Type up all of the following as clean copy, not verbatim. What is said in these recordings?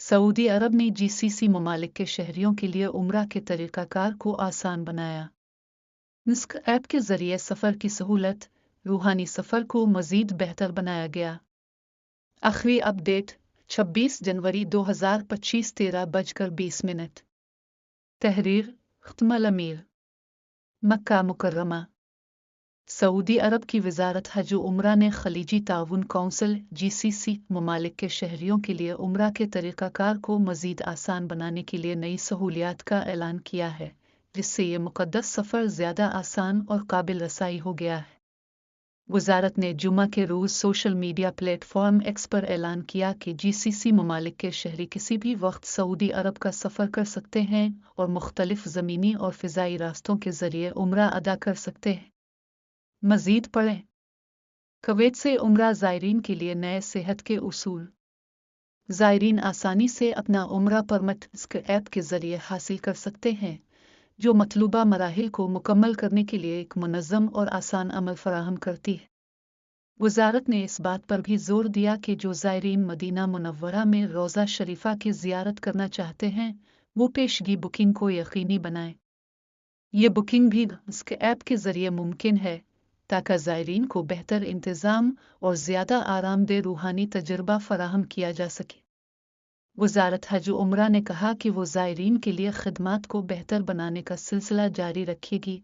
Saudi अरब ने GCC ममालिक के शहरियों के लिए उम्रा के तरीक़ाकार को आसान बनाया। निस्क ऐप के ज़रिए सफ़र की सहूलत, रूहानी सफ़र को मज़ीद बेहतर बनाया गया। आखिरी अपडेट 26 जनवरी 2025 13:20। तहरीर ख़ुतमुल अमीर, मक्का मुकर्रमा। सऊदी अरब की वज़ारत हज व उम्रा ने खलीजी ताउन कौंसिल जीसीसी ममालिक के शहरियों के लिए उम्रा के तरीक़ाकार को मज़ीद आसान बनाने के लिए नई सहूलियात का ऐलान किया है, जिससे ये मुक़द्दस सफ़र ज़्यादा आसान और काबिल रसाई हो गया है। वज़ारत ने जुमा के रोज़ सोशल मीडिया प्लेटफॉर्म एक्स पर ऐलान किया कि जीसीसी ममालिक के शहरी किसी भी वक्त सऊदी अरब का सफ़र कर सकते हैं और मुख्तलिफ ज़मीनी और फ़िज़ाई रास्तों के ज़रिए उम्रा अदा कर सकते हैं। मज़ीद पढ़ें। कुवैत से उम्रा ज़ायरीन के लिए नए सेहत के उसूल। ज़ायरीन आसानी से अपना उम्रा परमिट निस्क ऐप के ज़रिए हासिल कर सकते हैं, जो मतलूबा मराहिल को मुकम्मल करने के लिए एक मुनज़्ज़म और आसान अमल फ़राहम करती है। वज़ारत ने इस बात पर भी ज़ोर दिया कि जो ज़ायरीन मदीना मुनव्वरा में रोज़ा शरीफा की ज़ियारत करना चाहते हैं, वो पेशगी बुकिंग को यकीनी बनाएं। ये बुकिंग भी निस्क ऐप के ज़रिए मुमकिन है, ताकि ज़ायरीन को बेहतर इंतज़ाम और ज़्यादा आरामदेह रूहानी तजुर्बा फ़राहम किया जा सके। वज़ारत हज व उम्रा ने कहा कि वो ज़ायरीन के लिए खिदमात को बेहतर बनाने का सिलसिला जारी रखेगी,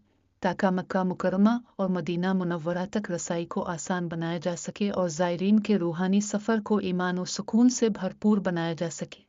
ताकि मक्का मुकरमा और मदीना मुनव्वरा तक रसाई को आसान बनाया जा सके और ज़ायरीन के रूहानी सफ़र को ईमान और सुकून से भरपूर बनाया जा सके।